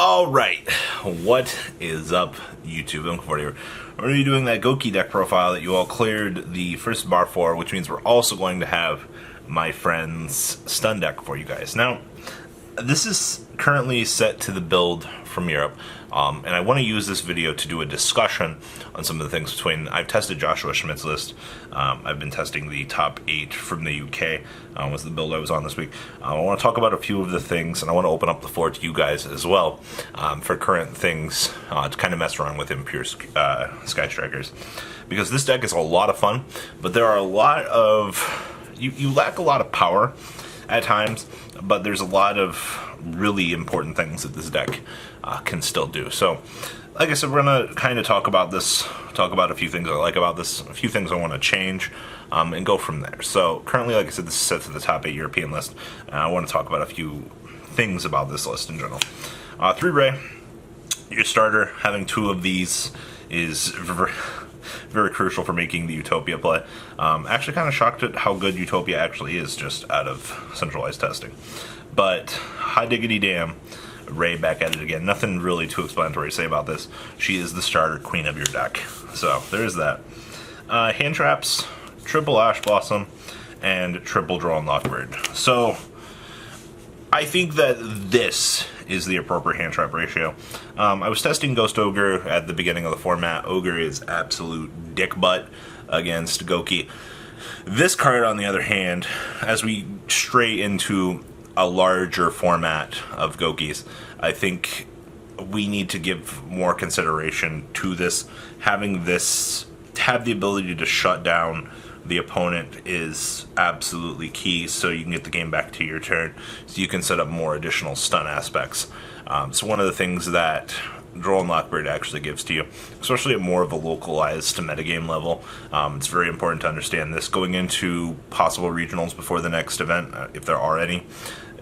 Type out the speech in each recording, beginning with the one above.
Alright, what is up, YouTube? I'm Comfort here. We're going to be doing that Goki deck profile that you all cleared the first bar for, which means we're also going to have my friend's stun deck for you guys. Now, this is currently set to the build from Europe, and I want to use this video to do a discussion on some of the things between. I've tested Joshua Schmidt's list. I've been testing the top 8 from the UK, was the build I was on this week. I want to talk about a few of the things, and I want to open up the floor to you guys as well for current things to kind of mess around with in pure Sky Strikers. Because this deck is a lot of fun, but there are a lot of... You lack a lot of power at times, but there's a lot of really important things that this deck can still do. So, like I said, we're going to kind of talk about this, talk about a few things I like about this, a few things I want to change, and go from there. So, currently, like I said, this is set to the top 8 European list, and I want to talk about a few things about this list in general. 3 Ray, your starter, having 2 of these is very crucial for making the Utopia play. Actually kind of shocked at how good Utopia actually is just out of centralized testing. But hot diggity damn, Ray back at it again. Nothing really too explanatory to say about this. She is the starter queen of your deck. So there's that. Hand traps, triple Ash Blossom, and triple Draw and Lockbird. So I think that this is the appropriate hand trap ratio. I was testing Ghost Ogre at the beginning of the format. Ogre is absolute dick butt against Goki. This card, on the other hand, as we stray into a larger format of Gokis, I think we need to give more consideration to this. Having this have the ability to shut down the opponent is absolutely key, so you can get the game back to your turn, so you can set up more additional stun aspects. So one of the things that Draw and Lockbird actually gives to you, especially at more of a localized metagame level, it's very important to understand this. Going into possible regionals before the next event, if there are any,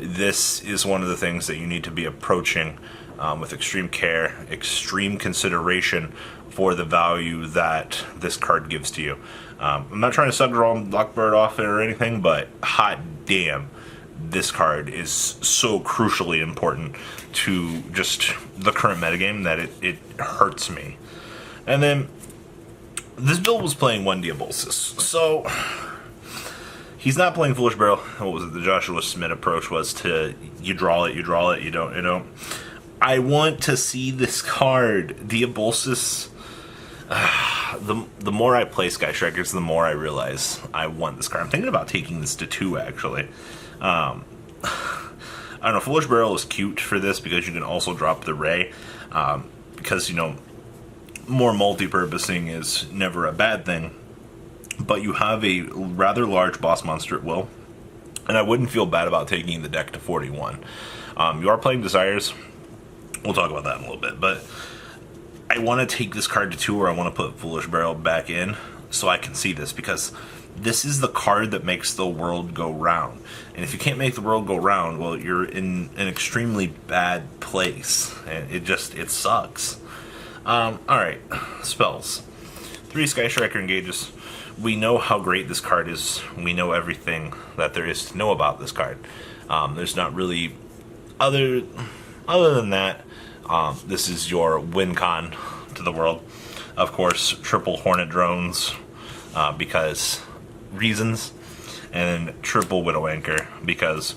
this is one of the things that you need to be approaching with extreme care, extreme consideration for the value that this card gives to you. I'm not trying to sub Draw and Lockbird off it or anything, but hot damn, this card is so crucially important to just the current metagame that it hurts me. And then this build was playing 1 Diabolsis, so he's not playing Foolish Barrel. What was it? The Joshua Schmidt approach was to you draw it, you don't, you don't. I want to see this card, Diabolsis. The more I play Sky Strikers, the more I realize I want this card. I'm thinking about taking this to 2, actually. I don't know, Foolish Barrel is cute for this because you can also drop the Ray. Because, you know, more multi-purposing is never a bad thing. But you have a rather large boss monster at will. And I wouldn't feel bad about taking the deck to 41. You are playing Desires. We'll talk about that in a little bit. But I want to take this card to 2, or I want to put Foolish Barrel back in so I can see this, because this is the card that makes the world go round. And if you can't make the world go round, well, you're in an extremely bad place. And it sucks. Alright, spells. 3 Sky Striker engages. We know how great this card is. We know everything that there is to know about this card. There's not really... Other than that, this is your win con to the world. Of course, triple Hornet drones because reasons, and triple Widow Anchor because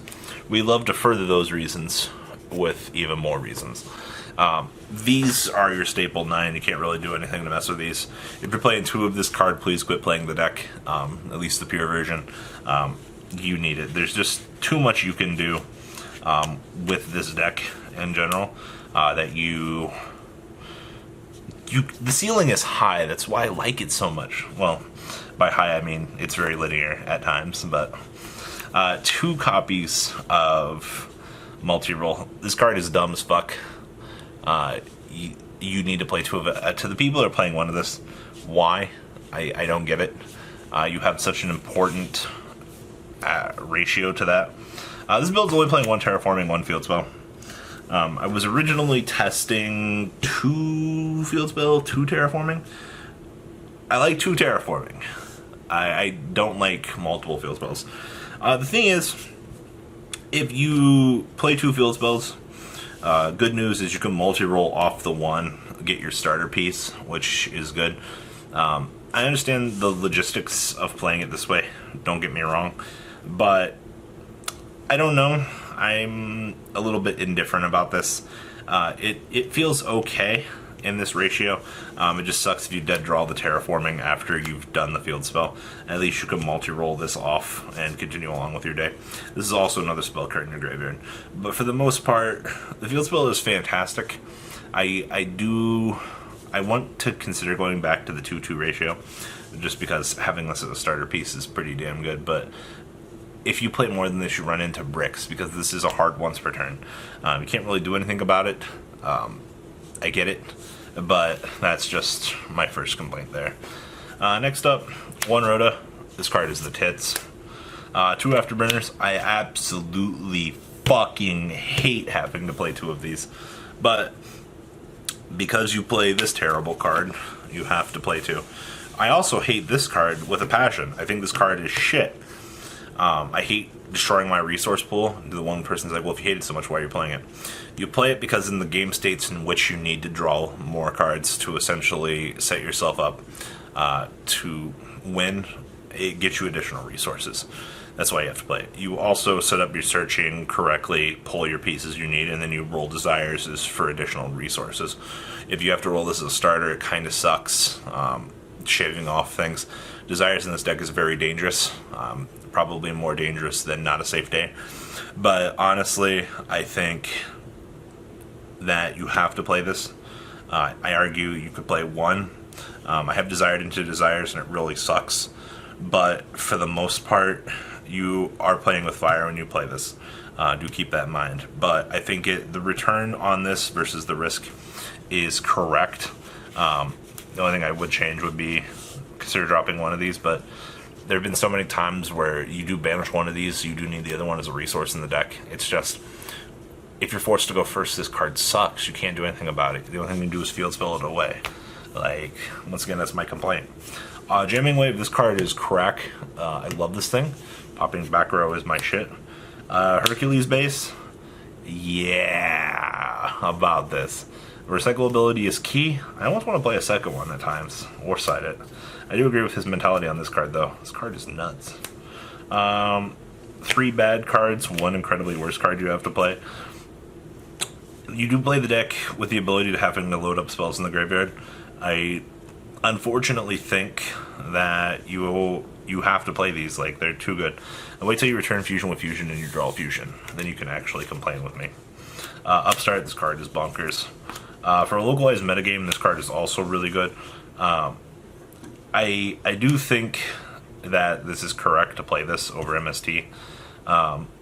we love to further those reasons with even more reasons. These are your staple 9. You can't really do anything to mess with these. If you're playing 2 of this card, please quit playing the deck, at least the pure version. You need it. There's just too much you can do with this deck in general. That the ceiling is high. That's why I like it so much. Well, by high I mean it's very linear at times, but 2 copies of multi-roll. This card is dumb as fuck. You need to play 2 of it. To the people that are playing 1 of this, why? I don't get it. You have such an important ratio to that. This build's only playing 1 Terraforming, 1 Field Spell. I was originally testing 2 Field Spell, 2 Terraforming. I like 2 Terraforming. I don't like multiple Field Spells. The thing is, if you play 2 Field Spells, Good news is you can multi-roll off the one, get your starter piece, which is good. I understand the logistics of playing it this way, don't get me wrong, but I don't know. I'm a little bit indifferent about this. It feels okay in this ratio. It just sucks if you dead draw the terraforming after you've done the field spell. At least you can multi-roll this off and continue along with your day. This is also another spell card in your graveyard. But for the most part, the field spell is fantastic. I want to consider going back to the 2-2 ratio, just because having this as a starter piece is pretty damn good. But if you play more than this, you run into bricks, because this is a hard once per turn. You can't really do anything about it. I get it, but that's just my first complaint there. Next up, 1 Rhoda. This card is the tits. 2 Afterburners. I absolutely fucking hate having to play 2 of these, but because you play this terrible card, you have to play 2. I also hate this card with a passion. I think this card is shit. I hate destroying my resource pool. The one person's like, well, if you hate it so much, why are you playing it? You play it because in the game states in which you need to draw more cards to essentially set yourself up to win, it gets you additional resources. That's why you have to play it. You also set up your searching correctly, pull your pieces you need, and then you roll desires for additional resources. If you have to roll this as a starter, it kind of sucks, shaving off things. Desires in this deck is very dangerous, probably more dangerous than Not a Safe Day. But honestly, I think that you have to play this. I argue you could play 1. I have Desired into Desires, and it really sucks. But for the most part, you are playing with fire when you play this. Do keep that in mind. But I think the return on this versus the risk is correct. The only thing I would change would be consider dropping 1 of these, but there have been so many times where you do banish 1 of these, you do need the other one as a resource in the deck. It's just, if you're forced to go first, this card sucks. You can't do anything about it. The only thing you can do is field spell it away. Like, once again, that's my complaint. Jamming Wave, this card is crack. I love this thing. Popping back row is my shit. Hercules base, yeah, about this. Recyclability is key. I almost want to play a second one at times, or side it. I do agree with his mentality on this card, though. This card is nuts. 3 bad cards, 1 incredibly worse card you have to play. You do play the deck with the ability to having to load up spells in the graveyard. I unfortunately think that you have to play these, like, they're too good. And wait till you return Fusion with Fusion and you draw Fusion. Then you can actually complain with me. Upstart, this card is bonkers. For a localized metagame, this card is also really good. I do think that this is correct to play this over MST.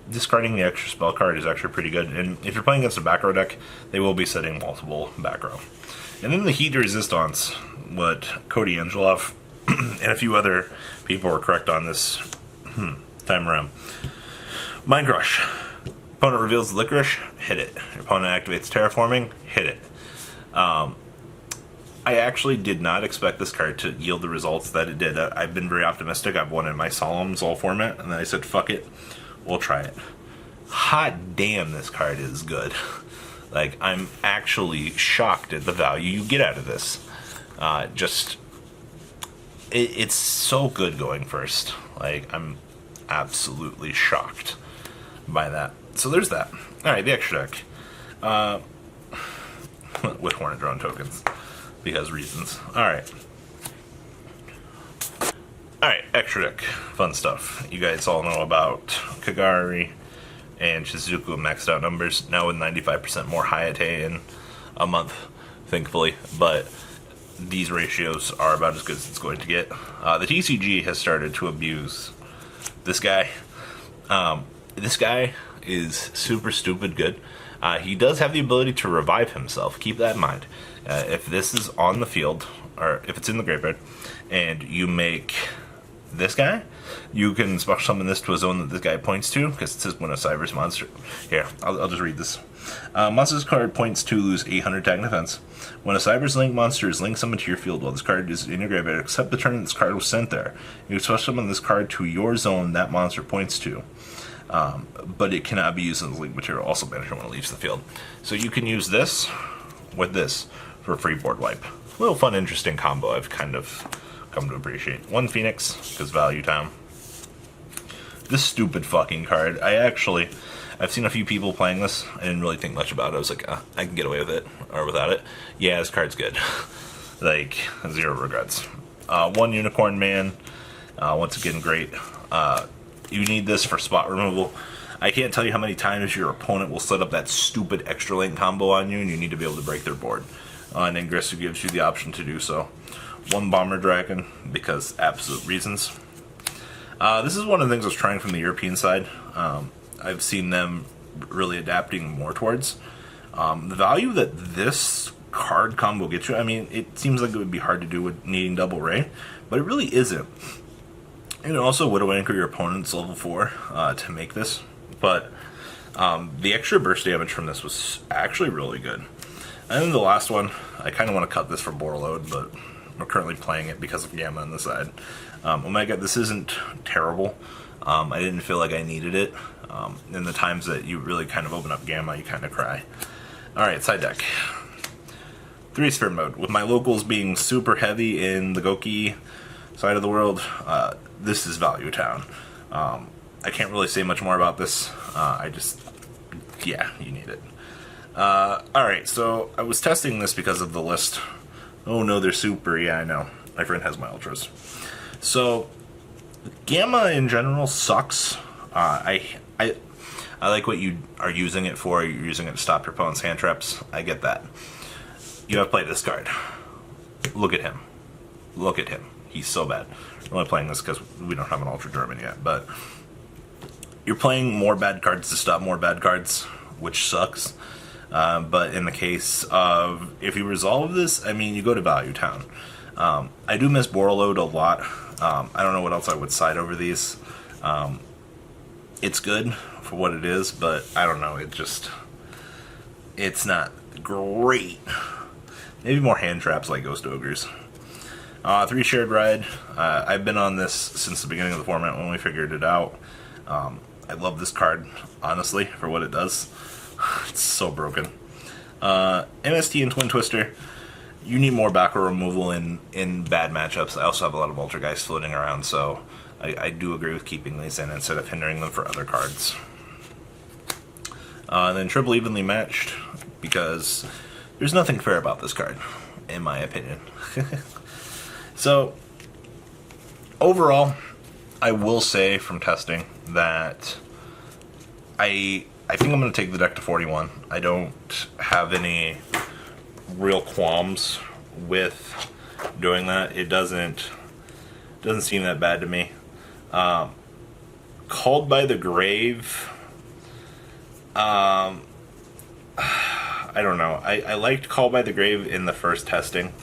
Discarding the extra spell card is actually pretty good. And if you're playing against a back row deck, they will be setting multiple back row. And then the Heat Resistance, what Cody Angelov and a few other people were correct on this time around. Mind Crush. Opponent reveals the Licorice, hit it. Your opponent activates Terraforming, hit it. I actually did not expect this card to yield the results that it did. I've been very optimistic. I've won in my Solemns all format, and then I said, fuck it, we'll try it. Hot damn, this card is good. Like, I'm actually shocked at the value you get out of this. It's so good going first. Like, I'm absolutely shocked by that. So there's that. Alright, the extra deck. With Hornet Drone tokens. Because reasons. Alright. Alright, extra deck. Fun stuff. You guys all know about Kagari and Shizuku maxed out numbers. Now with 95% more Hayate in a month, thankfully. But these ratios are about as good as it's going to get. The TCG has started to abuse this guy. This guy is super stupid good. He does have the ability to revive himself. Keep that in mind. If this is on the field, or if it's in the graveyard, and you make this guy, you can special summon this to a zone that this guy points to, because it says when a Cyber's monster. Here, I'll just read this. Monster's card points to lose 800 attack and defense. When a Cyber's Link monster is link summoned to your field while this card is in your graveyard, except the turn this card was sent there, you can special summon this card to your zone that monster points to. but it cannot be used as league material, also banished when it leaves the field. So you can use this with this for a free board wipe. A little fun, interesting combo I've kind of come to appreciate. 1 Phoenix, because value time. This stupid fucking card, I've seen a few people playing this. I didn't really think much about it. I was like, I can get away with it, or without it. Yeah, this card's good. Like, 0 regrets. 1 Unicorn Man, once again, great. You need this for spot removal. I can't tell you how many times your opponent will set up that stupid extra lane combo on you, and you need to be able to break their board. And Ingressu gives you the option to do so. 1 Bomber Dragon, because absolute reasons. This is one of the things I was trying from the European side. I've seen them really adapting more towards. The value that this card combo gets you, I mean, it seems like it would be hard to do with needing double Ray, but it really isn't. And also Widow Anchor your opponent's level 4 to make this, but the extra burst damage from this was actually really good. And then the last one, I kind of want to cut this for board load, but we're currently playing it because of Gamma on the side. Omega, this isn't terrible. I didn't feel like I needed it. In the times that you really kind of open up Gamma, you kind of cry. Alright, side deck. 3 sphere mode. With my locals being super heavy in the Goki side of the world, this is Value Town. I can't really say much more about this. Yeah, you need it. Alright, so I was testing this because of the list. Oh no, they're super. Yeah, I know. My friend has my ultras. So, Gamma in general sucks. I like what you are using it for. You're using it to stop your opponent's hand traps. I get that. You have played this card. Look at him. Look at him. He's so bad. We're only playing this because we don't have an Ultra German yet, but you're playing more bad cards to stop more bad cards, which sucks. But in the case of, if you resolve this, I mean, you go to Value Town. I do miss Borreload a lot. I don't know what else I would side over these. It's good for what it is, but I don't know, it's not great. Maybe more hand traps like Ghost Ogres. 3 Shared Ride. I've been on this since the beginning of the format when we figured it out. I love this card, honestly, for what it does. It's so broken. MST and Twin Twister. You need more back row removal in bad matchups. I also have a lot of Ultra guys floating around, so I do agree with keeping these in instead of hindering them for other cards. And then Triple Evenly Matched, because there's nothing fair about this card, in my opinion. So, overall, I will say from testing that I think I'm going to take the deck to 41. I don't have any real qualms with doing that. It doesn't seem that bad to me. Called by the Grave, I don't know. I liked Called by the Grave in the first testing.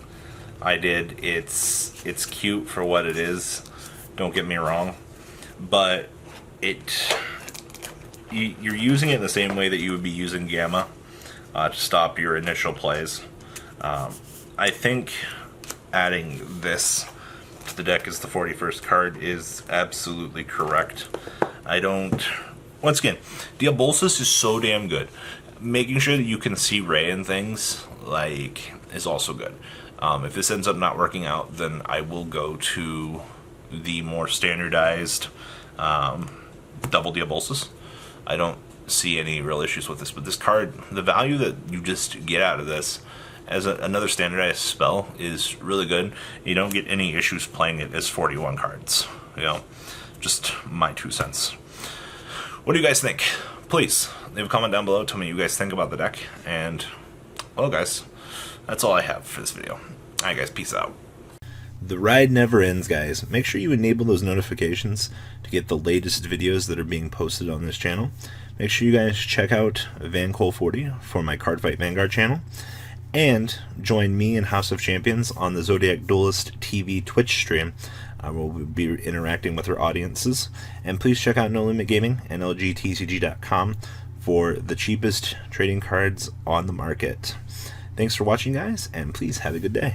I did. It's cute for what it is. Don't get me wrong, but you're using it in the same way that you would be using Gamma to stop your initial plays. I think adding this to the deck as the 41st card is absolutely correct. Once again, Diabolsus is so damn good. Making sure that you can see Ray and things, is also good. If this ends up not working out, then I will go to the more standardized double Diabolsus. I don't see any real issues with this, but this card, the value that you just get out of this as another standardized spell is really good. You don't get any issues playing it as 41 cards. Just my 2 cents. What do you guys think? Please leave a comment down below. Tell me what you guys think about the deck. And, well, guys, that's all I have for this video. Alright, guys, peace out. The ride never ends, guys. Make sure you enable those notifications to get the latest videos that are being posted on this channel. Make sure you guys check out VanCole40 for my Cardfight Vanguard channel. And join me and House of Champions on the Zodiac Duelist TV Twitch stream. We'll be interacting with our audiences. And please check out No Limit Gaming and LGTCG.com for the cheapest trading cards on the market. Thanks for watching, guys, and please have a good day.